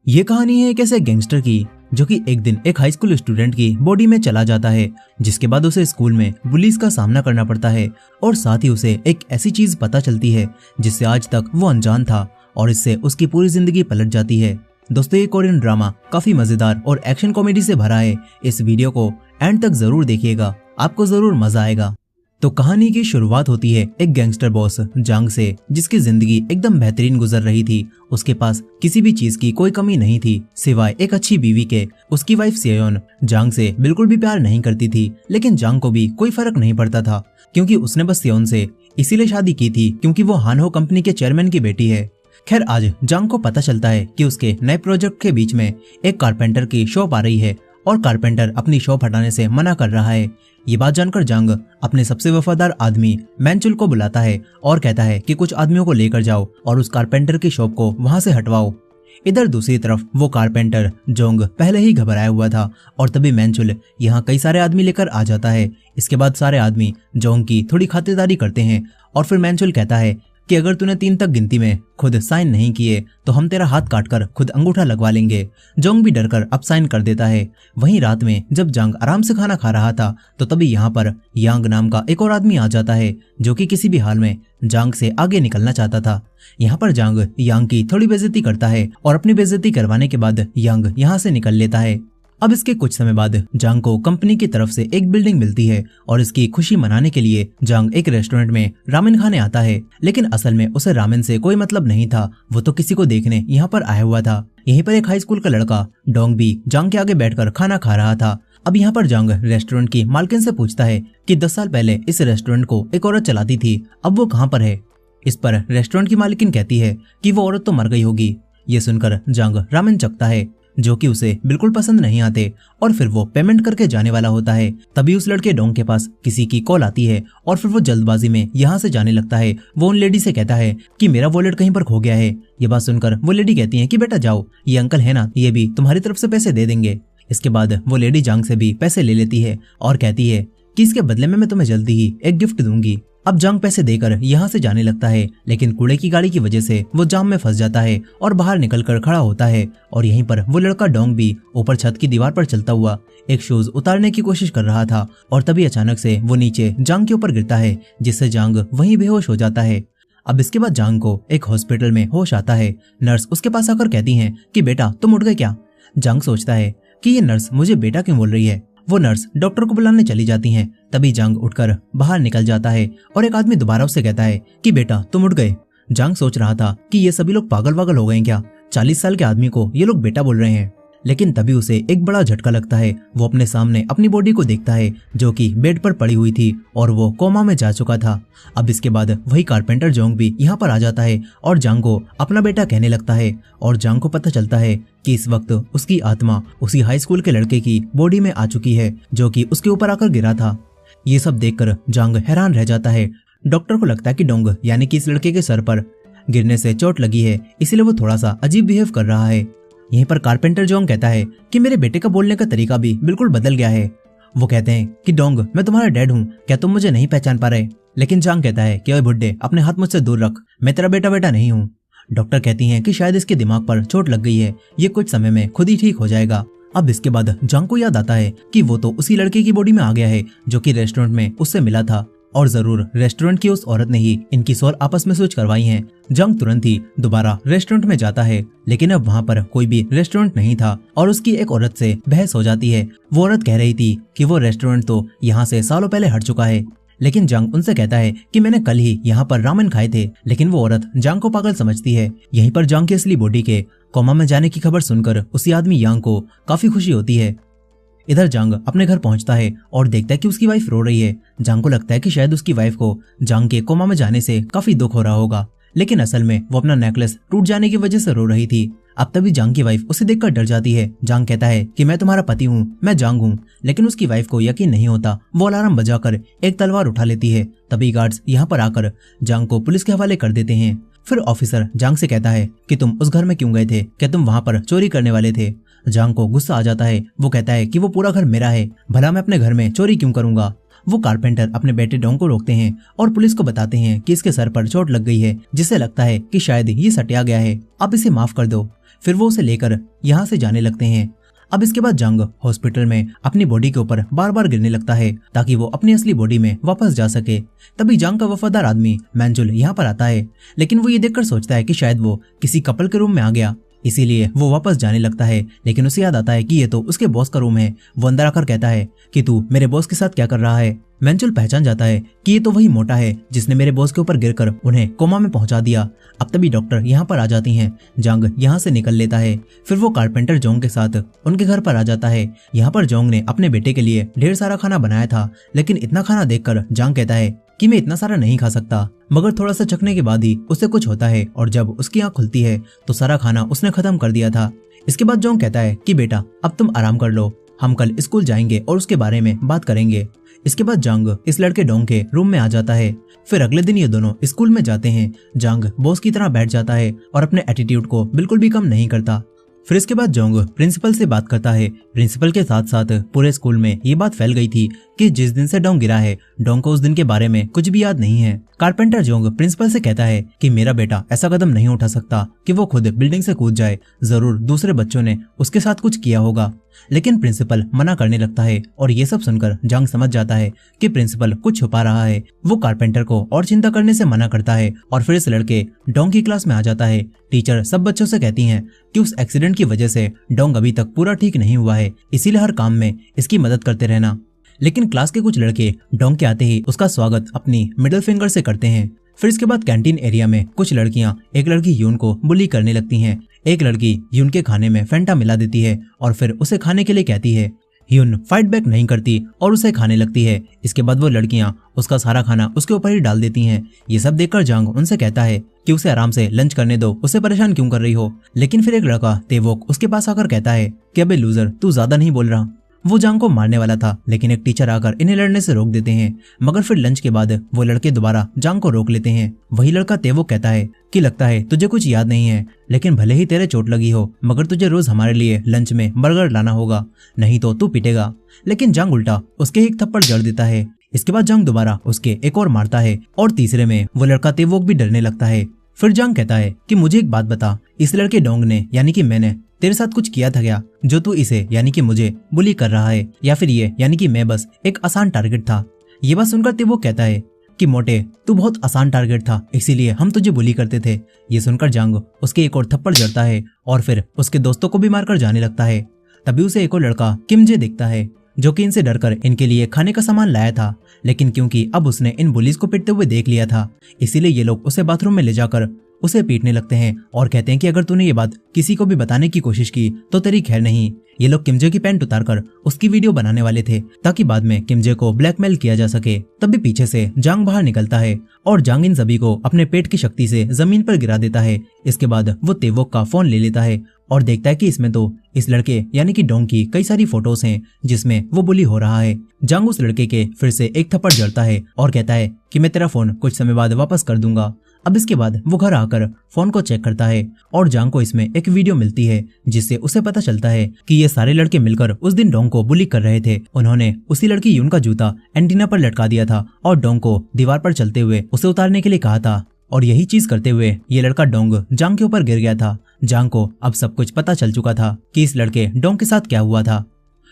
ये कहानी है एक ऐसे गैंगस्टर की जो कि एक दिन एक हाई स्कूल स्टूडेंट की बॉडी में चला जाता है, जिसके बाद उसे स्कूल में बुलीज का सामना करना पड़ता है और साथ ही उसे एक ऐसी चीज पता चलती है जिससे आज तक वो अनजान था और इससे उसकी पूरी जिंदगी पलट जाती है। दोस्तों, ये कोरियन ड्रामा काफी मजेदार और एक्शन कॉमेडी से भरा है। इस वीडियो को एंड तक जरूर देखिएगा, आपको जरूर मजा आएगा। तो कहानी की शुरुआत होती है एक गैंगस्टर बॉस जांग से, जिसकी जिंदगी एकदम बेहतरीन गुजर रही थी। उसके पास किसी भी चीज की कोई कमी नहीं थी सिवाय एक अच्छी बीवी के। उसकी वाइफ सेयोन जांग से बिल्कुल भी प्यार नहीं करती थी, लेकिन जांग को भी कोई फर्क नहीं पड़ता था क्योंकि उसने बस सेयोन से इसीलिए शादी की थी क्योंकि वो हानहो कंपनी के चेयरमैन की बेटी है। खैर, आज जांग को पता चलता है कि उसके नए प्रोजेक्ट के बीच में एक कारपेंटर की शॉप आ रही है और कारपेंटर अपनी शॉप हटाने से मना कर रहा है। ये बात जानकर जांग अपने सबसे वफादार आदमी मैनचुल को बुलाता है और कहता है कि कुछ आदमियों को लेकर जाओ और उस कारपेंटर की शॉप को वहां से हटवाओ। इधर दूसरी तरफ वो कारपेंटर जोंग पहले ही घबराया हुआ था और तभी मैनचुल यहाँ कई सारे आदमी लेकर आ जाता है। इसके बाद सारे आदमी जोंग की थोड़ी खातिरदारी करते हैं और फिर मैनचुल कहता है कि अगर तूने 3 तक गिनती में खुद साइन नहीं किए तो हम तेरा हाथ काटकर खुद अंगूठा लगवा लेंगे। जोंग भी डरकर अब साइन कर देता है। वहीं रात में जब जांग आराम से खाना खा रहा था तो तभी यहाँ पर यांग नाम का एक और आदमी आ जाता है जो कि किसी भी हाल में जांग से आगे निकलना चाहता था। यहाँ पर जांग यांग की थोड़ी बेइज्जती करता है और अपनी बेइज्जती करवाने के बाद यांग यहाँ से निकल लेता है। अब इसके कुछ समय बाद जांग को कंपनी की तरफ से एक बिल्डिंग मिलती है और इसकी खुशी मनाने के लिए जांग एक रेस्टोरेंट में रामेन खाने आता है, लेकिन असल में उसे रामेन से कोई मतलब नहीं था। वो तो किसी को देखने यहाँ पर आया हुआ था। यहीं पर एक हाई स्कूल का लड़का डोंग भी जांग के आगे बैठकर खाना खा रहा था। अब यहाँ पर जांग रेस्टोरेंट की मालकिन से पूछता है कि 10 साल पहले इस रेस्टोरेंट को एक औरत चलाती थी, अब वो कहाँ पर है। इस पर रेस्टोरेंट की मालकिन कहती है कि वो औरत तो मर गई होगी। ये सुनकर जांग रामेन चखता है जो कि उसे बिल्कुल पसंद नहीं आते और फिर वो पेमेंट करके जाने वाला होता है। तभी उस लड़के डोंग के पास किसी की कॉल आती है और फिर वो जल्दबाजी में यहाँ से जाने लगता है। वो उन लेडी से कहता है कि मेरा वॉलेट कहीं पर खो गया है। ये बात सुनकर वो लेडी कहती है कि बेटा जाओ, ये अंकल है ना, ये भी तुम्हारी तरफ से पैसे दे देंगे। इसके बाद वो लेडी जांग से भी पैसे ले लेती है और कहती है कि इसके बदले में मैं तुम्हें जल्दी ही एक गिफ्ट दूंगी। अब जांग पैसे देकर यहाँ से जाने लगता है, लेकिन कूड़े की गाड़ी की वजह से वो जाम में फंस जाता है और बाहर निकलकर खड़ा होता है। और यहीं पर वो लड़का डोंग भी ऊपर छत की दीवार पर चलता हुआ एक शूज उतारने की कोशिश कर रहा था और तभी अचानक से वो नीचे जांग के ऊपर गिरता है, जिससे जांग वहीं बेहोश हो जाता है। अब इसके बाद जांग को एक हॉस्पिटल में होश आता है। नर्स उसके पास आकर कहती है कि बेटा तुम उठ गए क्या। जांग सोचता है कि ये नर्स मुझे बेटा क्यों बोल रही है। वो नर्स डॉक्टर को बुलाने चली जाती हैं। तभी जांग उठकर बाहर निकल जाता है और एक आदमी दोबारा उससे कहता है कि बेटा तुम उठ गए। जांग सोच रहा था कि ये सभी लोग पागल वागल हो गए क्या, 40 साल के आदमी को ये लोग बेटा बोल रहे हैं। लेकिन तभी उसे एक बड़ा झटका लगता है। वो अपने सामने अपनी बॉडी को देखता है जो कि बेड पर पड़ी हुई थी और वो कोमा में जा चुका था। अब इसके बाद वही कारपेंटर जोंग भी यहाँ पर आ जाता है और जांग को अपना बेटा कहने लगता है और जांग को पता चलता है कि इस वक्त उसकी आत्मा उसी हाई स्कूल के लड़के की बॉडी में आ चुकी है जो कि उसके ऊपर आकर गिरा था। ये सब देखकर जांग हैरान रह जाता है। डॉक्टर को लगता है कि डोंग यानी कि इस लड़के के सर पर गिरने से चोट लगी है, इसीलिए वो थोड़ा सा अजीब बिहेव कर रहा है। यहीं पर कारपेंटर जोंग कहता है कि मेरे बेटे का बोलने का तरीका भी बिल्कुल बदल गया है। वो कहते हैं कि डोंग मैं तुम्हारा डैड हूँ, क्या तुम मुझे नहीं पहचान पा रहे। लेकिन जांग कहता है कि ओए बुड्ढे, अपने हाथ मुझसे दूर रख, मैं तेरा बेटा नहीं हूँ। डॉक्टर कहती हैं कि शायद इसके दिमाग पर चोट लग गई है, ये कुछ समय में खुद ही ठीक हो जाएगा। अब इसके बाद जांग को याद आता है कि वो तो उसी लड़के की बॉडी में आ गया है जो कि रेस्टोरेंट में उससे मिला था और जरूर रेस्टोरेंट की उस औरत ने ही इनकी सोल आपस में स्विच करवाई है। जांग तुरंत ही दोबारा रेस्टोरेंट में जाता है, लेकिन अब वहाँ पर कोई भी रेस्टोरेंट नहीं था और उसकी एक औरत से बहस हो जाती है। वो औरत कह रही थी कि वो रेस्टोरेंट तो यहाँ से सालों पहले हट चुका है, लेकिन जांग उनसे कहता है कि मैंने कल ही यहाँ पर रामेन खाए थे। लेकिन वो औरत जांग को पागल समझती है। यहीं पर जांग की असली बॉडी के कोमा में जाने की खबर सुनकर उसी आदमी यांग को काफी खुशी होती है। इधर जांग अपने घर पहुंचता है और देखता है कि उसकी वाइफ रो रही है। जांग को लगता है कि शायद उसकी वाइफ को जांग के कोमा में जाने से काफी दुख हो रहा होगा, लेकिन असल में वो अपना नेकलेस टूट जाने की वजह से रो रही थी। अब तभी जांग की वाइफ उसे देखकर डर जाती है। जांग कहता है कि मैं तुम्हारा पति हूँ, मैं जांग हूँ, लेकिन उसकी वाइफ को यकीन नहीं होता। वो अलार्म बजाकर एक तलवार उठा लेती है। तभी गार्ड्स यहाँ पर आकर जांग को पुलिस के हवाले कर देते हैं। फिर ऑफिसर जांग से कहता है कि तुम उस घर में क्यों गए थे, क्या तुम वहाँ पर चोरी करने वाले थे। जांग को गुस्सा आ जाता है। वो कहता है कि वो पूरा घर मेरा है, भला मैं अपने घर में चोरी क्यों करूंगा। वो कारपेंटर अपने बेटे डोंग को रोकते हैं और पुलिस को बताते हैं कि इसके सर पर चोट लग गई है, जिससे लगता है कि शायद ये सटिया गया है, आप इसे माफ कर दो। फिर वो उसे लेकर यहाँ से जाने लगते हैं। अब इसके बाद जंग हॉस्पिटल में अपनी बॉडी के ऊपर बार बार गिरने लगता है ताकि वो अपनी असली बॉडी में वापस जा सके। तभी जंग का वफादार आदमी मैंजुल यहाँ पर आता है, लेकिन वो ये देखकर सोचता है कि शायद वो किसी कपल के रूम में आ गया, इसीलिए वो वापस जाने लगता है। लेकिन उसे याद आता है कि ये तो उसके बॉस का रूम है। वो अंदर आकर कहता है कि तू मेरे बॉस के साथ क्या कर रहा है। मैंजुल पहचान जाता है कि ये तो वही मोटा है जिसने मेरे बॉस के ऊपर गिरकर उन्हें कोमा में पहुंचा दिया। अब तभी डॉक्टर यहाँ पर आ जाती हैं। जंग यहाँ से निकल लेता है। फिर वो कारपेंटर जोंग के साथ उनके घर पर आ जाता है। यहाँ पर जोंग ने अपने बेटे के लिए ढेर सारा खाना बनाया था, लेकिन इतना खाना देखकर जंग कहता है कि मैं इतना सारा नहीं खा सकता। मगर थोड़ा सा चखने के बाद ही उसे कुछ होता है और जब उसकी आंख खुलती है तो सारा खाना उसने खत्म कर दिया था। इसके बाद जोंग कहता है कि बेटा अब तुम आराम कर लो, हम कल स्कूल जाएंगे और उसके बारे में बात करेंगे। इसके बाद जंग इस लड़के डोंग के रूम में आ जाता है। फिर अगले दिन ये दोनों स्कूल में जाते हैं। जंग बॉस की तरह बैठ जाता है और अपने एटीट्यूड को बिल्कुल भी कम नहीं करता। फिर इसके बाद जोंग प्रिंसिपल से बात करता है। प्रिंसिपल के साथ साथ पूरे स्कूल में ये बात फैल गई थी कि जिस दिन से डोंग गिरा है, डोंग को उस दिन के बारे में कुछ भी याद नहीं है। कारपेंटर जोंग प्रिंसिपल से कहता है कि मेरा बेटा ऐसा कदम नहीं उठा सकता कि वो खुद बिल्डिंग से कूद जाए, जरूर दूसरे बच्चों ने उसके साथ कुछ किया होगा। लेकिन प्रिंसिपल मना करने लगता है और ये सब सुनकर जंग समझ जाता है कि प्रिंसिपल कुछ छुपा रहा है। वो कारपेंटर को और चिंता करने से मना करता है और फिर इस लड़के डोंग की क्लास में आ जाता है। टीचर सब बच्चों से कहती हैं कि उस एक्सीडेंट की वजह से डोंग अभी तक पूरा ठीक नहीं हुआ है, इसीलिए हर काम में इसकी मदद करते रहना। लेकिन क्लास के कुछ लड़के डोंग के आते ही उसका स्वागत अपनी मिडिल फिंगर से करते हैं। फिर इसके बाद कैंटीन एरिया में कुछ लड़कियां एक लड़की यून को बुली करने लगती हैं। एक लड़की यून के खाने में फैंटा मिला देती है और फिर उसे खाने के लिए कहती है। यून फाइट बैक नहीं करती और उसे खाने लगती है। इसके बाद वो लड़कियां उसका सारा खाना उसके ऊपर ही डाल देती हैं। ये सब देखकर जंग उनसे कहता है कि उसे आराम से लंच करने दो, उसे परेशान क्यों कर रही हो। लेकिन फिर एक लड़का तेवोक उसके पास आकर कहता है कि अबे लूजर, तू ज्यादा नहीं बोल रहा। वो जंग को मारने वाला था, लेकिन एक टीचर आकर इन्हें लड़ने से रोक देते हैं। मगर फिर लंच के बाद वो लड़के दोबारा जंग को रोक लेते हैं। वही लड़का तेवोक कहता है कि लगता है तुझे कुछ याद नहीं है, लेकिन भले ही तेरे चोट लगी हो, मगर तुझे रोज हमारे लिए लंच में बर्गर लाना होगा, नहीं तो तू पिटेगा। लेकिन जंग उल्टा उसके एक थप्पड़ जड़ देता है। इसके बाद जंग दोबारा उसके एक और मारता है और तीसरे में वो लड़का तेवोक भी डरने लगता है। फिर जंग कहता है कि मुझे एक बात बता, इस लड़के डोंग ने यानी कि मैंने तेरे साथ कुछ किया था क्या, जो तू इसे यानी कि मुझे बुली कर रहा है, या फिर ये यानी कि मैं बस एक आसान टारगेट था। ये बात सुनकर तेवोक कहता है कि मोटे, तू बहुत आसान टारगेट था, इसीलिए हम तुझे बुली करते थे। ये सुनकर जंग उसके एक और थप्पड़ जड़ता है और फिर उसके दोस्तों को भी मारकर जाने लगता है। तभी उसे एक और लड़का किमजे दिखता है जो कि इनसे डरकर इनके लिए खाने का सामान लाया था। लेकिन क्योंकि अब उसने इन बुलीज को पीटते हुए देख लिया था, इसीलिए ये लोग उसे बाथरूम में ले जाकर उसे पीटने लगते हैं और कहते हैं कि अगर तूने ये बात किसी को भी बताने की कोशिश की तो तेरी खैर नहीं। ये लोग किमजे की पैंट उतारकर उसकी वीडियो बनाने वाले थे ताकि बाद में किमजे को ब्लैकमेल किया जा सके। तभी पीछे से जांग बाहर निकलता है और जांग इन सभी को अपने पेट की शक्ति से जमीन पर गिरा देता है। इसके बाद वो तेवोक का फोन ले लेता है और देखता है कि इसमें तो इस लड़के यानी कि डोंग की कई सारी फोटोज हैं जिसमें वो बुली हो रहा है। जांग उस लड़के के फिर से एक थप्पड़ जड़ता है और कहता है कि मैं तेरा फोन कुछ समय बाद वापस कर दूंगा। अब इसके बाद वो घर आकर फोन को चेक करता है और जांग को इसमें एक वीडियो मिलती है जिससे उसे पता चलता है कि ये सारे लड़के मिलकर उस दिन डोंग को बुली कर रहे थे। उन्होंने उसी लड़की यून का जूता एंटीना पर लटका दिया था और डोंग को दीवार पर चलते हुए उसे उतारने के लिए कहा था, और यही चीज करते हुए ये लड़का डोंग जांग के ऊपर गिर गया था। जांग को अब सब कुछ पता चल चुका था कि इस लड़के डोंग के साथ क्या हुआ था।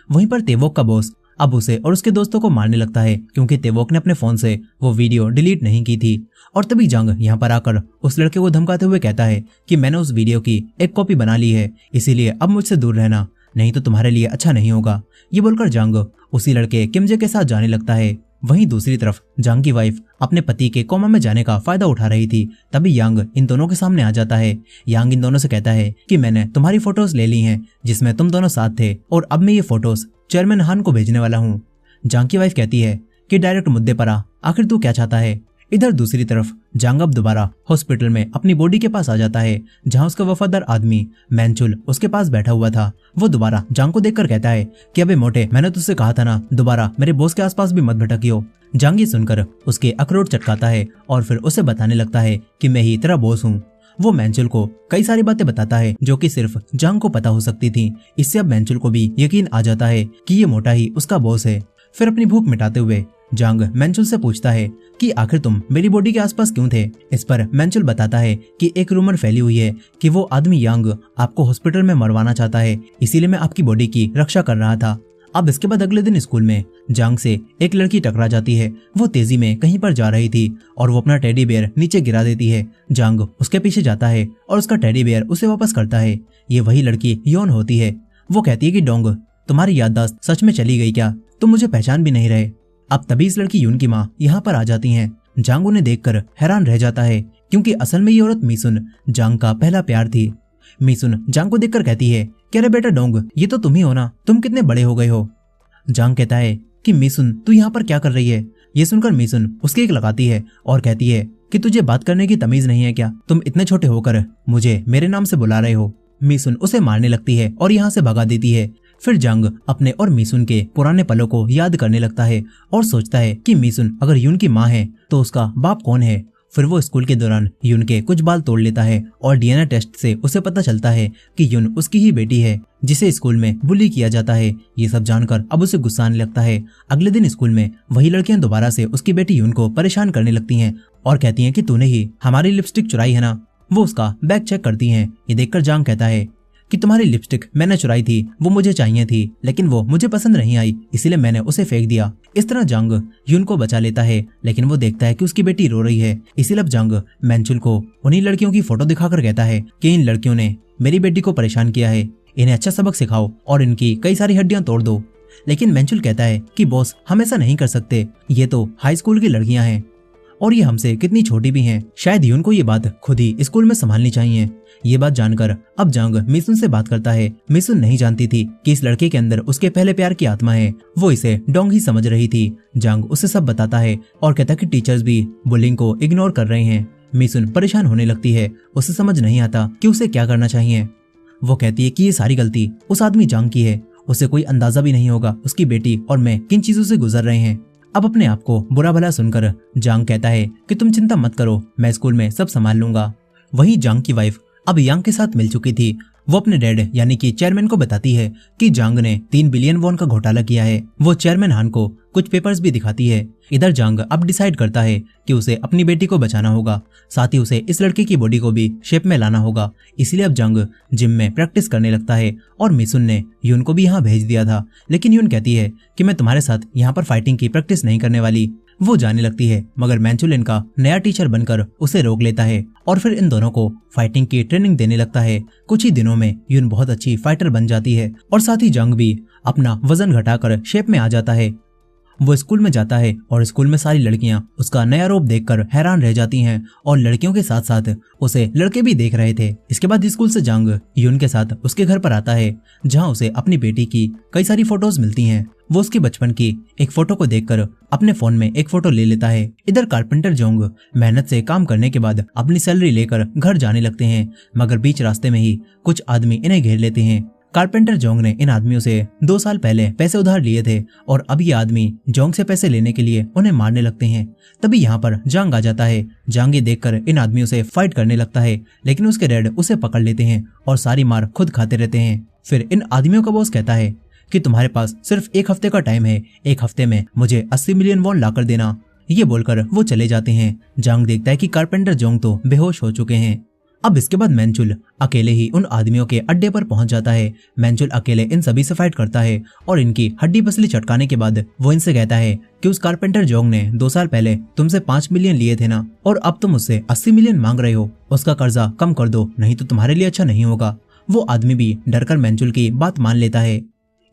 वहीं पर तेवोक का बॉस अब उसे और उसके दोस्तों को मारने लगता है क्योंकि तेवोक ने अपने फोन से वो वीडियो डिलीट नहीं की थी। और तभी जांग यहाँ पर आकर उस लड़के को धमकाते हुए कहता है कि मैंने उस वीडियो की एक कॉपी बना ली है, इसीलिए अब मुझसे दूर रहना, नहीं तो तुम्हारे लिए अच्छा नहीं होगा। ये बोलकर जांग उसी लड़के किमजे के साथ जाने लगता है। वहीं दूसरी तरफ जांग की वाइफ अपने पति के कोमा में जाने का फायदा उठा रही थी। तभी यांग इन दोनों के सामने आ जाता है। यांग इन दोनों से कहता है कि मैंने तुम्हारी फोटोज ले ली हैं जिसमें तुम दोनों साथ थे, और अब मैं ये फोटोज चेयरमैन हान को भेजने वाला हूँ। जांग की वाइफ कहती है कि डायरेक्ट मुद्दे पर आ, आखिर तू क्या चाहता है। इधर दूसरी तरफ जांग अब दोबारा हॉस्पिटल में अपनी बॉडी के पास आ जाता है जहां उसका वफादार आदमी मैनचुल उसके पास बैठा हुआ था। वो दोबारा जांग को देखकर कहता है कि अबे मोटे, मैंने तुझसे कहा था ना, दोबारा मेरे बॉस के आसपास भी मत भटकियो। जांग ये सुनकर उसके अखरोट चटकाता है और फिर उसे बताने लगता है कि मैं ही तेरा बॉस हूँ। वो मैनचुल को कई सारी बातें बताता है जो कि सिर्फ जांग को पता हो सकती थी। इससे अब मैनचुल को भी यकीन आ जाता है कि ये मोटा ही उसका बॉस है। फिर अपनी भूख मिटाते हुए जांग मेंचुल से पूछता है कि आखिर तुम मेरी बॉडी के आसपास क्यों थे। इस पर मेंचुल बताता है कि एक रूमर फैली हुई है कि वो आदमी यांग आपको हॉस्पिटल में मरवाना चाहता है, इसीलिए मैं आपकी बॉडी की रक्षा कर रहा था। अब इसके बाद अगले दिन स्कूल में जांग से एक लड़की टकरा जाती है। वो तेजी में कहीं पर जा रही थी और वो अपना टेडी बेयर नीचे गिरा देती है। जांग उसके पीछे जाता है और उसका टेडी बेयर उसे वापस करता है। ये वही लड़की योन होती है। वो कहती है कि डोंग, तुम्हारी याददाश्त सच में चली गई क्या? तुम मुझे पहचान भी नहीं रहे। अब तभी इस लड़की यून की माँ यहाँ पर आ जाती हैं। जांग उन्हें देखकर हैरान रह जाता है क्योंकि असल में ये औरत मीसुन जांग का पहला प्यार थी। मीसुन जांग को देखकर कहती है कि अरे बेटा डोंग, ये तो तुम ही हो ना, तुम कितने बड़े हो गए हो। जांग कहता है कि मीसुन तू यहाँ पर क्या कर रही है। ये सुनकर मीसुन उसकी एक लगाती है और कहती है कि तुझे बात करने की तमीज नहीं है क्या? तुम इतने छोटे होकर मुझे मेरे नाम से बुला रहे हो। मीसुन उसे मारने लगती है और यहाँ से भगा देती है। फिर जांग अपने और मीसुन के पुराने पलों को याद करने लगता है और सोचता है कि मीसुन अगर यून की माँ है तो उसका बाप कौन है। फिर वो स्कूल के दौरान यून के कुछ बाल तोड़ लेता है और डीएनए टेस्ट से उसे पता चलता है कि यून उसकी ही बेटी है जिसे स्कूल में बुली किया जाता है। ये सब जानकर अब उसे गुस्सा आने लगता है। अगले दिन स्कूल में वही लड़कियां दोबारा से उसकी बेटी यून को परेशान करने लगती हैं और कहती हैं कि तूने ही हमारी लिपस्टिक चुराई है ना। वो उसका बैग चेक करती हैं। ये देखकर जांग कहता है कि तुम्हारी लिपस्टिक मैंने चुराई थी, वो मुझे चाहिए थी, लेकिन वो मुझे पसंद नहीं आई, इसीलिए मैंने उसे फेंक दिया। इस तरह जांग यून को बचा लेता है, लेकिन वो देखता है कि उसकी बेटी रो रही है। इसीलिए अब जांग मेंचुल को उन्हीं लड़कियों की फोटो दिखाकर कहता है कि इन लड़कियों ने मेरी बेटी को परेशान किया है, इन्हें अच्छा सबक सिखाओ और इनकी कई सारी हड्डियां तोड़ दो। लेकिन मेंचुल कहता है कि बॉस, हम ऐसा नहीं कर सकते, ये तो हाई स्कूल की लड़कियां हैं और ये हमसे कितनी छोटी भी हैं। शायद यून को ये बात खुद ही स्कूल में संभालनी चाहिए। ये बात जानकर अब जांग मीसुन से बात करता है। मीसुन नहीं जानती थी कि इस लड़के के अंदर उसके पहले प्यार की आत्मा है। वो इसे डोंग ही समझ रही थी। जांग उसे सब बताता है और कहता है कि टीचर्स भी बुलिंग को इग्नोर कर रहे हैं। मीसुन परेशान होने लगती है। उसे समझ नहीं आता कि उसे क्या करना चाहिए। वो कहती है कि ये सारी गलती उस आदमी जांग की है। उसे कोई अंदाजा भी नहीं होगा उसकी बेटी और मैं किन चीजों से गुजर रहे हैं। अब अपने आप को बुरा भला सुनकर जांग कहता है कि तुम चिंता मत करो, मैं स्कूल में सब संभाल लूंगा। वहीं जांग की वाइफ अब यांग के साथ मिल चुकी थी। वो अपने डैड यानी कि चेयरमैन को बताती है कि जांग ने 3 बिलियन वॉन का घोटाला किया है। वो चेयरमैन हान को कुछ पेपर्स भी दिखाती है। इधर जांग अब डिसाइड करता है कि उसे अपनी बेटी को बचाना होगा, साथ ही उसे इस लड़के की बॉडी को भी शेप में लाना होगा। इसलिए अब जांग जिम में प्रैक्टिस करने लगता है और मीसुन ने यून को भी यहाँ भेज दिया था, लेकिन यून कहती है कि मैं तुम्हारे साथ यहाँ पर फाइटिंग की प्रैक्टिस नहीं करने वाली। वो जाने लगती है, मगर मेंचुल इनका नया टीचर बनकर उसे रोक लेता है और फिर इन दोनों को फाइटिंग की ट्रेनिंग देने लगता है। कुछ ही दिनों में यून बहुत अच्छी फाइटर बन जाती है और साथ ही जांग भी अपना वजन घटाकर शेप में आ जाता है। वो स्कूल में जाता है और स्कूल में सारी लड़कियां उसका नया रूप देखकर हैरान रह जाती हैं और लड़कियों के साथ साथ उसे लड़के भी देख रहे थे। इसके बाद स्कूल से जांग यून के साथ उसके घर पर आता है, जहां उसे अपनी बेटी की कई सारी फोटोज मिलती हैं। वो उसके बचपन की एक फोटो को देखकर अपने फोन में एक फोटो ले लेता है। इधर कारपेंटर जोंग मेहनत से काम करने के बाद अपनी सैलरी लेकर घर जाने लगते हैं, मगर बीच रास्ते में ही कुछ आदमी इन्हें घेर लेते हैं। कारपेंटर जोंग ने इन आदमियों से 2 साल पहले पैसे उधार लिए थे और अब ये आदमी जोंग से पैसे लेने के लिए उन्हें मारने लगते हैं। तभी यहाँ पर जांग आ जाता है। जांग ये देखकर इन आदमियों से फाइट करने लगता है, लेकिन उसके डैड उसे पकड़ लेते हैं और सारी मार खुद खाते रहते हैं। फिर इन आदमियों का बॉस कहता है कि तुम्हारे पास सिर्फ 1 हफ्ते का टाइम है, 1 हफ्ते में मुझे 80 मिलियन वॉन लाकर देना। ये बोलकर वो चले जाते हैं। जांग देखता है कि कारपेंटर जोंग तो बेहोश हो चुके हैं। अब इसके बाद मेंचुल अकेले ही उन आदमियों के अड्डे पर पहुंच जाता है। मेंचुल अकेले इन सभी से फाइट करता है और इनकी हड्डी पसली चटकाने के बाद वो इनसे कहता है कि उस कारपेंटर जोंग ने 2 साल पहले तुमसे 5 मिलियन लिए थे ना, और अब तुम उससे 80 मिलियन मांग रहे हो। उसका कर्जा कम कर दो, नहीं तो तुम्हारे लिए अच्छा नहीं होगा। वो आदमी भी डरकर मेंचुल की बात मान लेता है।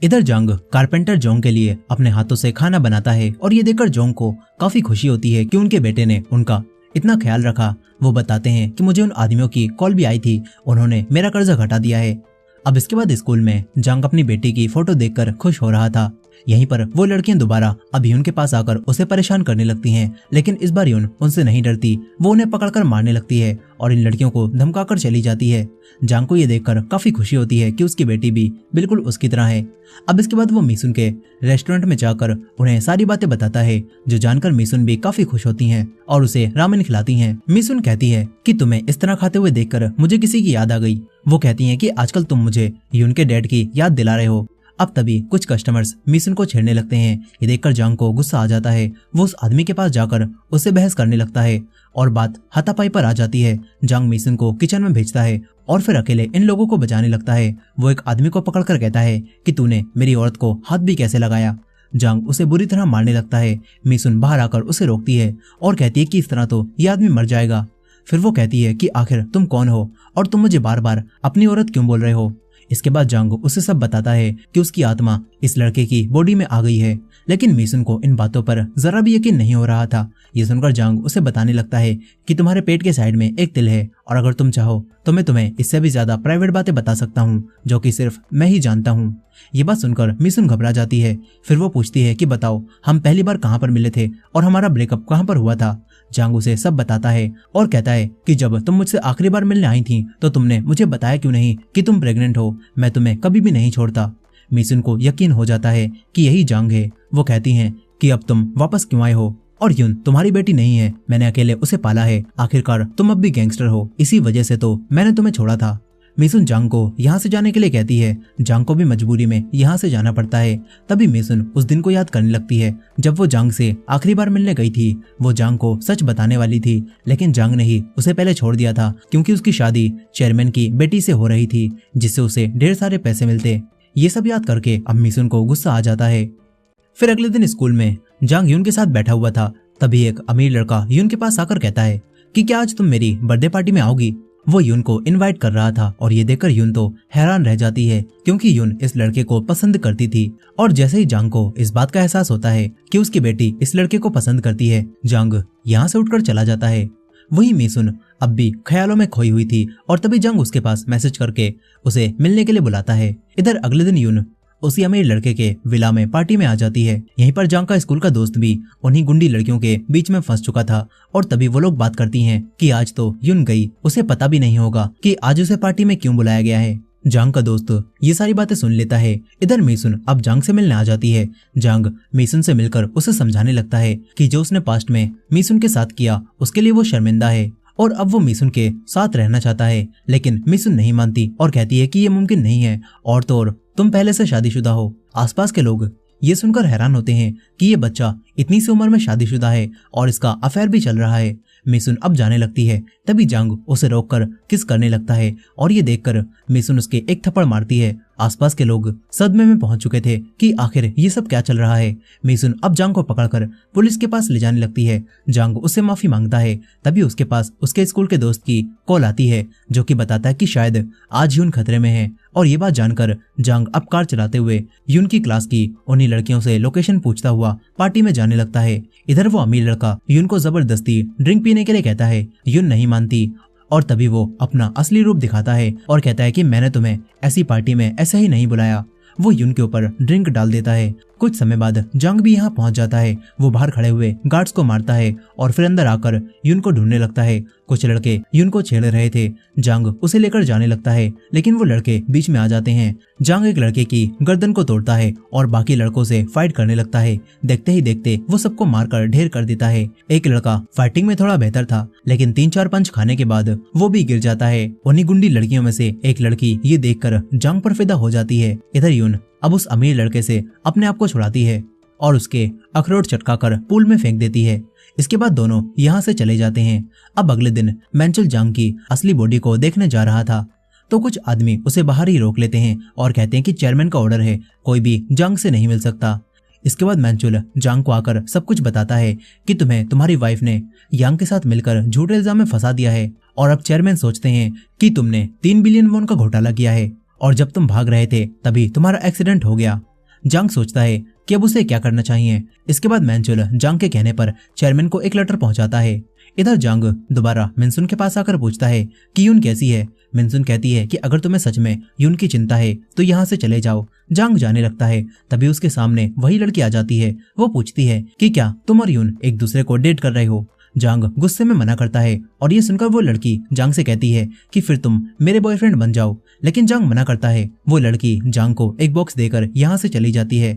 इधर जांग कारपेंटर जोंग के लिए अपने हाथों से खाना बनाता है और ये देखकर जोंग को काफी खुशी होती है कि उनके बेटे ने उनका इतना ख्याल रखा। वो बताते हैं कि मुझे उन आदमियों की कॉल भी आई थी, उन्होंने मेरा कर्जा घटा दिया है। अब इसके बाद स्कूल में जांग अपनी बेटी की फोटो देखकर खुश हो रहा था। यहीं पर वो लड़कियां दोबारा अब यून के पास आकर उसे परेशान करने लगती हैं, लेकिन इस बार यून उनसे नहीं डरती। वो उन्हें पकड़कर मारने लगती है और इन लड़कियों को धमकाकर चली जाती है। जांग को ये देखकर काफी खुशी होती है कि उसकी बेटी भी बिल्कुल उसकी तरह है। अब इसके बाद वो मीसुन के रेस्टोरेंट में जाकर उन्हें सारी बातें बताता है, जो जानकर मीसुन भी काफी खुश होती हैं और उसे रामेन खिलाती हैं। मीसुन कहती है कि तुम्हें इस तरह खाते हुए देखकर मुझे किसी की याद आ गई। वो कहती है कि आजकल तुम मुझे यून के डैड की याद दिला रहे हो। अब तभी कुछ कस्टमर्स मिशन को छेड़ने लगते हैं। ये देखकर जांग को गुस्सा आ जाता है। वो उस आदमी के पास जाकर उससे बहस करने लगता है और बात हाथापाई पर आ जाती है। जांग मिशन को किचन में भेजता है और फिर अकेले इन लोगों को बचाने लगता है। वो एक आदमी को पकड़कर कहता है कि तूने मेरी औरत को हाथ भी कैसे लगाया। जांग उसे बुरी तरह मारने लगता है। मिशन बाहर आकर उसे रोकती है और कहती है कि इस तरह तो ये आदमी मर जाएगा। फिर वो कहती है कि आखिर तुम कौन हो और तुम मुझे बार बार अपनी औरत क्यों बोल रहे हो। इसके बाद जांग उसे सब बताता है कि उसकी आत्मा इस लड़के की बॉडी में आ गई है, लेकिन मिशन को इन बातों पर जरा भी यकीन नहीं हो रहा था। ये सुनकर जांग उसे बताने लगता है कि तुम्हारे पेट के साइड में एक तिल है और अगर तुम चाहो तो मैं तुम्हें इससे भी ज्यादा प्राइवेट बातें बता सकता हूँ जो कि सिर्फ मैं ही जानता हूँ। ये बात सुनकर मिशन घबरा जाती है। फिर वो पूछती है कि बताओ हम पहली बार कहाँ पर मिले थे और हमारा ब्रेकअप कहाँ पर हुआ था। जांग उसे सब बताता है और कहता है कि जब तुम मुझसे आखिरी बार मिलने आई थी तो तुमने मुझे बताया क्यों नहीं कि तुम प्रेग्नेंट हो। मैं तुम्हें कभी भी नहीं छोड़ता। मिशन को यकीन हो जाता है कि यही जांग है। वो कहती हैं कि अब तुम वापस क्यों आए हो और यून तुम्हारी बेटी नहीं है, मैंने अकेले उसे पाला है। आखिरकार तुम अब भी गैंगस्टर हो, इसी वजह से तो मैंने तुम्हें छोड़ा था। मिशन जांग को यहाँ से जाने के लिए कहती है। जांग को भी मजबूरी में यहाँ से जाना पड़ता है। तभी मिशन उस दिन को याद करने लगती है जब वो जांग से आखिरी बार मिलने गई थी। वो जांग को सच बताने वाली थी, लेकिन जांग ने ही उसे पहले छोड़ दिया था क्योंकि उसकी शादी चेयरमैन की बेटी से हो रही थी, जिससे उसे ढेर सारे पैसे मिलते। ये सब याद करके अब मिशन को गुस्सा आ जाता है। फिर अगले दिन स्कूल में जांग यून के साथ बैठा हुआ था। तभी एक अमीर लड़का यून के पास आकर कहता है कि क्या आज तुम मेरी बर्थडे पार्टी में आओगी। वो यून को इनवाइट कर रहा था और ये देखकर यून तो हैरान रह जाती है क्योंकि यून इस लड़के को पसंद करती थी। और जैसे ही जांग को इस बात का एहसास होता है कि उसकी बेटी इस लड़के को पसंद करती है, जांग यहाँ से उठकर चला जाता है। वही मिशन अब भी ख्यालों में खोई हुई थी और तभी जांग उसके पास मैसेज करके उसे मिलने के लिए बुलाता है। इधर अगले दिन यून उसी अमीर लड़के के विला में पार्टी में आ जाती है। यहीं पर जांग का स्कूल का दोस्त भी उन्हीं गुंडी लड़कियों के बीच में फंस चुका था और तभी वो लोग बात करती हैं कि आज तो यून गई, उसे पता भी नहीं होगा कि आज उसे पार्टी में क्यों बुलाया गया है। जांग का दोस्त ये सारी बातें सुन लेता है। इधर मिशन अब जांग से मिलने आ जाती है। जांग मिशन से मिलकर उसे समझाने लगता है कि जो उसने पास्ट में मिशन के साथ किया उसके लिए वो शर्मिंदा है और अब वो मिशन के साथ रहना चाहता है, लेकिन मिशन नहीं मानती और कहती है कि ये मुमकिन नहीं है और तो और तुम पहले से शादीशुदा हो। आसपास के लोग ये सुनकर हैरान होते हैं कि ये बच्चा इतनी सी उम्र में शादीशुदा है और इसका अफेयर भी चल रहा है। मिशन अब जाने लगती है। तभी जांग उसे रोककर किस करने लगता है और ये देखकर मिशन उसके एक थप्पड़ मारती है। आसपास के लोग सदमे में पहुंच चुके थे कि आखिर ये सब क्या चल रहा है। मिशन अब जांग को पकड़कर पुलिस के पास ले जाने लगती है। जांग उससे माफी मांगता है। तभी उसके पास उसके स्कूल के दोस्त की कॉल आती है जो कि बताता है कि शायद आज यून खतरे में है। और ये बात जानकर जांग अब कार चलाते हुए यून की क्लास की उन्हीं लड़कियों से लोकेशन पूछता हुआ पार्टी में जाने लगता है। इधर वो अमीर लड़का यून को जबरदस्ती ड्रिंक पीने के लिए कहता है। यून नहीं मानती और तभी वो अपना असली रूप दिखाता है और कहता है कि मैंने तुम्हें ऐसी पार्टी में ऐसे ही नहीं बुलाया। वो यून के ऊपर ड्रिंक डाल देता है। कुछ समय बाद जांग भी यहाँ पहुंच जाता है। वो बाहर खड़े हुए गार्ड्स को मारता है और फिर अंदर आकर यून को ढूंढने लगता है। कुछ लड़के यून को छेड़ रहे थे। जांग उसे लेकर जाने लगता है, लेकिन वो लड़के बीच में आ जाते हैं। जांग एक लड़के की गर्दन को तोड़ता है और बाकी लड़कों से फाइट करने लगता है। देखते ही देखते वो सबको मारकर ढेर कर देता है। एक लड़का फाइटिंग में थोड़ा बेहतर था, लेकिन 3-4 पंच खाने के बाद वो भी गिर जाता है। उन्हीं गुंडी लड़कियों में से एक लड़की ये देखकर जांग पर फिदा हो जाती है। इधर यून अब उस अमीर लड़के से अपने आप को छुड़ाती है और उसके अखरोट चटकाकर पूल में फेंक देती है। इसके बाद दोनों यहाँ से चले जाते हैं। अब अगले दिन मैंचल जांग की असली बॉडी को देखने जा रहा था तो कुछ आदमी उसे बाहर ही रोक लेते हैं और कहते हैं कि चेयरमैन का ऑर्डर है, कोई भी जांग से नहीं मिल सकता। इसके बाद मैंचुल जांग को आकर सब कुछ बताता है कि तुम्हें तुम्हारी वाइफ ने यांग के साथ मिलकर झूठे इल्जाम में फंसा दिया है और अब चेयरमैन सोचते हैं कि तुमने 3 बिलियन वॉन का घोटाला किया है और जब तुम भाग रहे थे तभी तुम्हारा एक्सीडेंट हो गया। जांग सोचता है कि अब उसे क्या करना चाहिए। इसके बाद मैंचुल जांग के कहने पर चेयरमैन को एक लेटर पहुंचाता है। इधर जांग दोबारा मिनसुन के पास आकर पूछता है कि यून कैसी है। मिनसुन कहती है कि अगर तुम्हें सच में यून की चिंता है तो यहाँ से चले जाओ। जांग जाने लगता है। तभी उसके सामने वही लड़की आ जाती है। वो पूछती है कि क्या तुम और यून एक दूसरे को डेट कर रहे हो। जांग गुस्से में मना करता है और ये सुनकर वो लड़की जांग से कहती है कि फिर तुम मेरे बॉयफ्रेंड बन जाओ, लेकिन जांग मना करता है। वो लड़की जांग को एक बॉक्स देकर यहाँ से चली जाती है।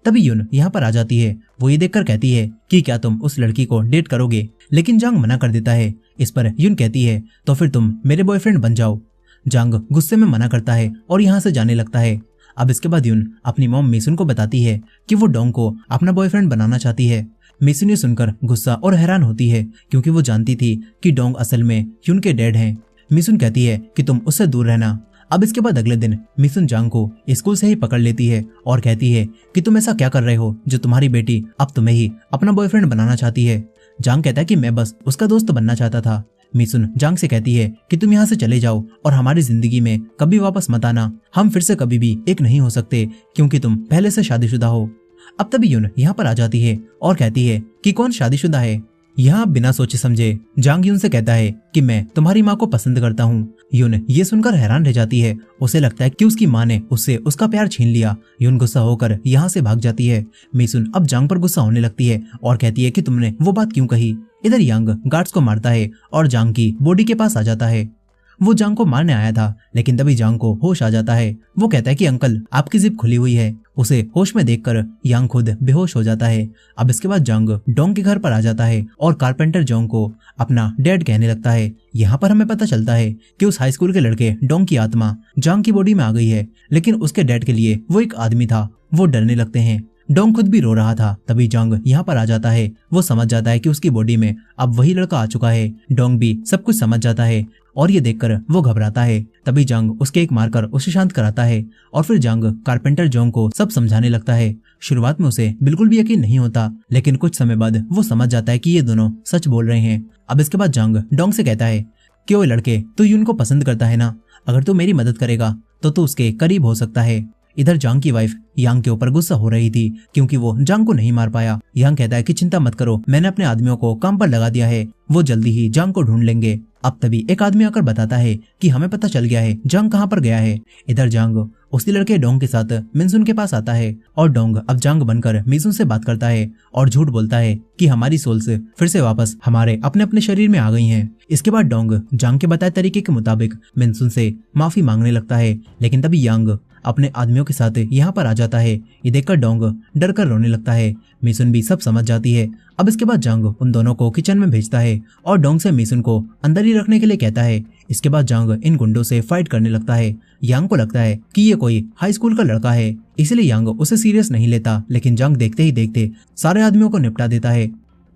तभी यून यहाँ पर आ जाती है। वो ये देखकर कहती है कि क्या तुम उस लड़की को डेट करोगे, लेकिन जांग मना कर देता है। इस पर यून कहती है तो फिर तुम मेरे बॉयफ्रेंड बन जाओ। जांग गुस्से में मना करता है और यहाँ से जाने लगता है। अब इसके बाद यून अपनी मॉम मिसुन को बताती है कि वो डोंग को अपना बॉयफ्रेंड बनाना चाहती है। मिसुन ये सुनकर गुस्सा और हैरान होती है क्योंकि वो जानती थी कि डोंग असल में यून के डैड हैं। मिसुन कहती है कि तुम उससे दूर रहना। अब इसके बाद अगले दिन मिसुन जांग को स्कूल से ही पकड़ लेती है और कहती है कि तुम ऐसा क्या कर रहे हो जो तुम्हारी बेटी अब तुम्हें ही अपना बॉयफ्रेंड बनाना चाहती है। जांग कहता है कि मैं बस उसका दोस्त बनना चाहता था। मिसुन जांग से कहती है कि तुम यहाँ से चले जाओ और हमारी जिंदगी में कभी वापस मत आना। हम फिर से कभी भी एक नहीं हो सकते क्योंकि तुम पहले से शादीशुदा हो। अब तभी यून यहाँ पर आ जाती है और कहती है कि कौन शादीशुदा है। यहाँ बिना सोचे समझे जांग यून से कहता है कि मैं तुम्हारी माँ को पसंद करता हूँ। यून ये सुनकर हैरान रह जाती है। उसे लगता है कि उसकी माँ ने उससे उसका प्यार छीन लिया। यून गुस्सा होकर यहाँ से भाग जाती है। मिसुन अब जांग पर गुस्सा होने लगती है और कहती है कि तुमने वो बात क्यों कही। इधर यांग गार्ड्स को मारता है और जांग की बॉडी के पास आ जाता है। वो जांग को मारने आया था लेकिन तभी जांग को होश आ जाता है। वो कहता है कि अंकल आपकी जिप खुली हुई है। उसे होश में देखकर यांग खुद बेहोश हो जाता है। अब इसके बाद जांग डोंग के घर पर आ जाता है और कारपेंटर जोंग को अपना डैड कहने लगता है। यहाँ पर हमें पता चलता है कि उस हाई स्कूल के लड़के डोंग की आत्मा जांग की बॉडी में आ गई है, लेकिन उसके डैड के लिए वो एक आदमी था। वो डरने लगते हैं। डोंग खुद भी रो रहा था। तभी जांग यहाँ पर आ जाता है। वो समझ जाता है कि उसकी बॉडी में अब वही लड़का आ चुका है। डोंग भी सब कुछ समझ जाता है और ये देखकर वो घबराता है। तभी जांग उसके एक मारकर उसे शांत कराता है और फिर जांग कारपेंटर जोंग को सब समझाने लगता है। शुरुआत में उसे बिल्कुल भी यकीन नहीं होता, लेकिन कुछ समय बाद वो समझ जाता है कि ये दोनों सच बोल रहे हैं। अब इसके बाद जांग डोंग से कहता है कि ओए लड़के, तू यून को पसंद करता है ना? अगर तू मेरी मदद करेगा तो तू उसके करीब हो सकता है। इधर जांग की वाइफ यांग के ऊपर गुस्सा हो रही थी क्योंकि वो जांग को नहीं मार पाया। यांग कहता है कि चिंता मत करो, मैंने अपने आदमियों को काम पर लगा दिया है, वो जल्दी ही जांग को ढूंढ लेंगे। अब तभी एक आदमी आकर बताता है कि हमें पता चल गया है जांग कहाँ पर गया है। इधर जांग उसी लड़के डोंग के साथ मिनसुन के पास आता है और डोंग अब जांग बनकर मिनसुन से बात करता है और झूठ बोलता है कि हमारी सोल्स फिर से वापस हमारे अपने अपने शरीर में आ गई हैं। इसके बाद डोंग जांग के बताए तरीके के मुताबिक मिनसुन से माफी मांगने लगता है, लेकिन तभी यांग अपने आदमियों के साथ यहाँ पर आ जाता है। ये देखकर डोंग डर कर रोने लगता है। मिसुन भी सब समझ जाती है। अब इसके बाद जांग उन दोनों को किचन में भेजता है और डोंग से मिसुन को अंदर ही रखने के लिए कहता है। इसके बाद जांग इन गुंडों से फाइट करने लगता है। यांग को लगता है कि ये कोई हाई स्कूल का लड़का है, इसलिए यांग उसे सीरियस नहीं लेता, लेकिन जांग देखते ही देखते सारे आदमियों को निपटा देता है।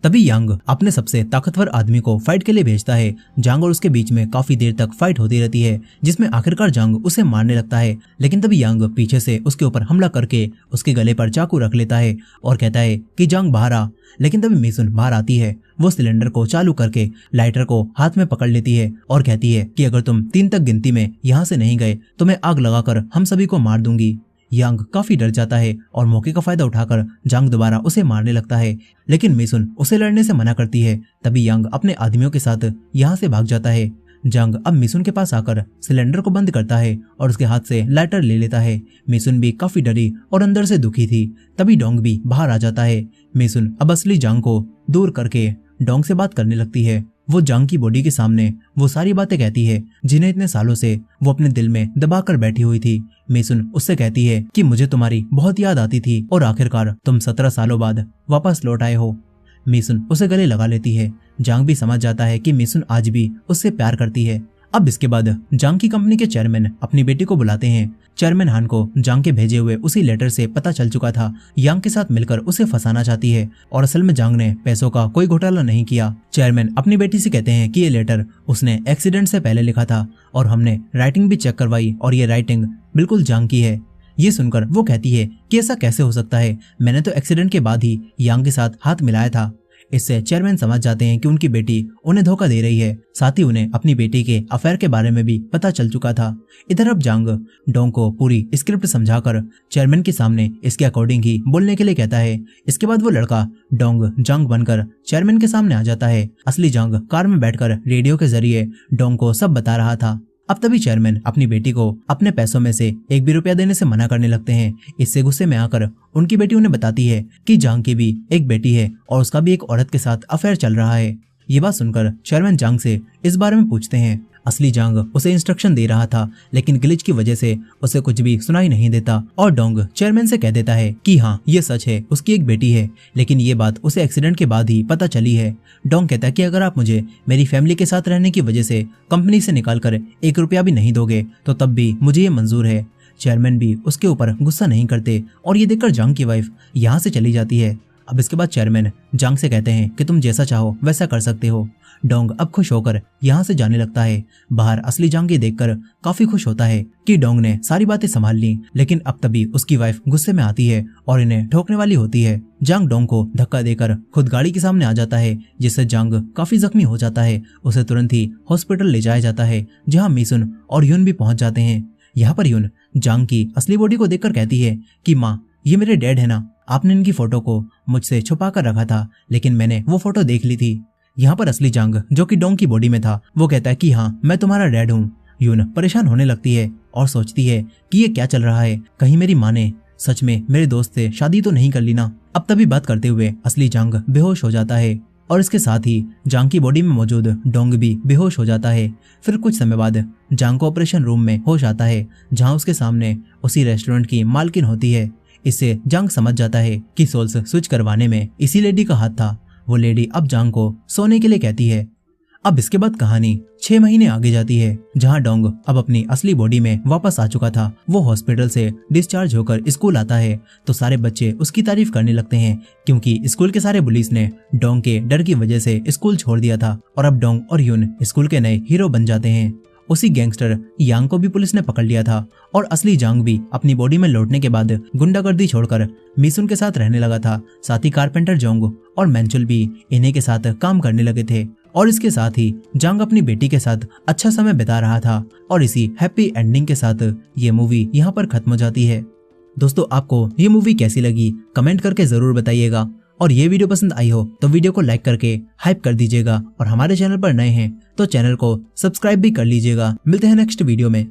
तभी यांग अपने सबसे ताकतवर आदमी को फाइट के लिए भेजता है। जांग और उसके बीच में काफी देर तक फाइट होती रहती है, जिसमें आखिरकार जांग उसे मारने लगता है, लेकिन तभी यांग पीछे से उसके ऊपर हमला करके उसके गले पर चाकू रख लेता है और कहता है कि जांग बाहर आ। लेकिन तभी मिसुन बाहर आती है। वो सिलेंडर को चालू करके लाइटर को हाथ में पकड़ लेती है और कहती है कि अगर तुम 3 तक गिनती में यहाँ से नहीं गए तो मैं आग लगाकर हम सभी को मार दूंगी। यांग काफी डर जाता है और मौके का फायदा उठाकर जांग दोबारा उसे मारने लगता है, लेकिन मिसुन उसे लड़ने से मना करती है। तभी यांग अपने आदमियों के साथ यहाँ से भाग जाता है। जांग अब मिसुन के पास आकर सिलेंडर को बंद करता है और उसके हाथ से लाइटर ले लेता है। मिसुन भी काफी डरी और अंदर से दुखी थी। तभी डोंग भी बाहर आ जाता है। मिसुन अब असली जांग को दूर करके डोंग से बात करने लगती है। वो जांग की बॉडी के सामने वो सारी बातें कहती है जिन्हें इतने सालों से वो अपने दिल में दबा कर बैठी हुई थी। मिसुन उससे कहती है कि मुझे तुम्हारी बहुत याद आती थी और आखिरकार तुम 17 सालों बाद वापस लौट आए हो। मिसुन उसे गले लगा लेती है। जांग भी समझ जाता है कि मिसुन आज भी उससे प्यार करती है। अब इसके बाद जांग की कंपनी के चेयरमैन अपनी बेटी को बुलाते हैं। चेयरमैन हान को जांग के भेजे हुए उसी लेटर से पता चल चुका था यांग के साथ मिलकर उसे फंसाना चाहती है और असल में जांग ने पैसों का कोई घोटाला नहीं किया। चेयरमैन अपनी बेटी से कहते हैं कि ये लेटर उसने एक्सीडेंट से पहले लिखा था और हमने राइटिंग भी चेक करवाई और ये राइटिंग बिल्कुल जांग की है। ये सुनकर वो कहती है कि ऐसा कैसे हो सकता है, मैंने तो एक्सीडेंट के बाद ही यांग के साथ हाथ मिलाया था। इससे चेयरमैन समझ जाते हैं कि उनकी बेटी उन्हें धोखा दे रही है। साथ ही उन्हें अपनी बेटी के अफेयर के बारे में भी पता चल चुका था। इधर अब जांग डोंग को पूरी स्क्रिप्ट समझाकर चेयरमैन के सामने इसके अकॉर्डिंग ही बोलने के लिए कहता है। इसके बाद वो लड़का डोंग जांग बनकर चेयरमैन के सामने आ जाता है। असली जांग कार में बैठकर रेडियो के जरिए डोंग को सब बता रहा था। अब तभी चेयरमैन अपनी बेटी को अपने पैसों में से 1 भी रुपया देने से मना करने लगते हैं। इससे गुस्से में आकर उनकी बेटी उन्हें बताती है कि जांग की भी एक बेटी है और उसका भी एक औरत के साथ अफेयर चल रहा है। ये बात सुनकर चेयरमैन जांग से इस बारे में पूछते हैं। असली जांग उसे इंस्ट्रक्शन दे रहा था, लेकिन ग्लिच की वजह से उसे कुछ भी सुनाई नहीं देता और डोंग चेयरमैन से कह देता है कि हाँ ये सच है, उसकी एक बेटी है, लेकिन ये बात उसे एक्सीडेंट के बाद ही पता चली है। डोंग कहता है कि अगर आप मुझे मेरी फैमिली के साथ रहने की वजह से कंपनी से निकाल कर 1 रुपया भी नहीं दोगे तो तब भी मुझे ये मंजूर है। चेयरमैन भी उसके ऊपर गुस्सा नहीं करते और ये देखकर जांग की वाइफ यहाँ से चली जाती है। अब इसके बाद चेयरमैन जांग से कहते हैं कि तुम जैसा चाहो वैसा कर सकते हो। डोंग अब खुश होकर यहाँ से जाने लगता है। बाहर असली जांग ये देखकर काफी खुश होता है कि डोंग ने सारी बातें संभाल ली, लेकिन अब तभी उसकी वाइफ गुस्से में आती है और इन्हें ठोकने वाली होती है। जांग डोंग को धक्का देकर खुद गाड़ी के सामने आ जाता है, जिससे जांग काफी जख्मी हो जाता है। उसे तुरंत ही हॉस्पिटल ले जाया जाता है, जहाँ मिसुन और यून भी पहुंच जाते हैं। यहाँ पर यून जांग की असली बॉडी को देखकर कहती है कि माँ, ये मेरे डैड है ना, आपने इनकी फोटो को मुझसे छुपा कर रखा था, लेकिन मैंने वो फोटो देख ली थी। यहाँ पर असली जांग जो कि डोंग की बॉडी में था वो कहता है कि हाँ, मैं तुम्हारा डैड हूँ। यून परेशान होने लगती है और सोचती है कि ये क्या चल रहा है, कहीं मेरी माँ ने सच में मेरे दोस्त से शादी तो नहीं कर ली ना। अब तभी बात करते हुए असली जांग बेहोश हो जाता है और इसके साथ ही जांग की बॉडी में मौजूद डोंग भी बेहोश हो जाता है। फिर कुछ समय बाद जांग को ऑपरेशन रूम में होश आता है, जहाँ उसके सामने उसी रेस्टोरेंट की मालकिन होती है। इससे जांग समझ जाता है कि सोल्स स्विच करवाने में इसी लेडी का हाथ था। वो लेडी अब जांग को सोने के लिए कहती है। अब इसके बाद कहानी 6 महीने आगे जाती है, जहां डोंग अब अपनी असली बॉडी में वापस आ चुका था। वो हॉस्पिटल से डिस्चार्ज होकर स्कूल आता है तो सारे बच्चे उसकी तारीफ करने लगते हैं, क्योंकि स्कूल के सारे बुलीज ने डोंग के डर की वजह से स्कूल छोड़ दिया था और अब डोंग और यून स्कूल के नए हीरो बन जाते हैं। उसी गैंगस्टर यांग को भी पुलिस ने पकड़ लिया था और असली जांग भी अपनी बॉडी में लौटने के बाद गुंडागर्दी छोड़कर मिसुन के साथ रहने लगा था। साथ ही कारपेंटर जोंग और मैंचुल भी इन्हीं के साथ काम करने लगे थे और इसके साथ ही जांग अपनी बेटी के साथ अच्छा समय बिता रहा था। और इसी हैप्पी एंडिंग के साथ ये मूवी यहाँ पर खत्म हो जाती है। दोस्तों, आपको ये मूवी कैसी लगी कमेंट करके जरूर बताइएगा, और ये वीडियो पसंद आई हो तो वीडियो को लाइक करके हाइप कर दीजिएगा, और हमारे चैनल पर नए हैं तो चैनल को सब्सक्राइब भी कर लीजिएगा। मिलते हैं नेक्स्ट वीडियो में।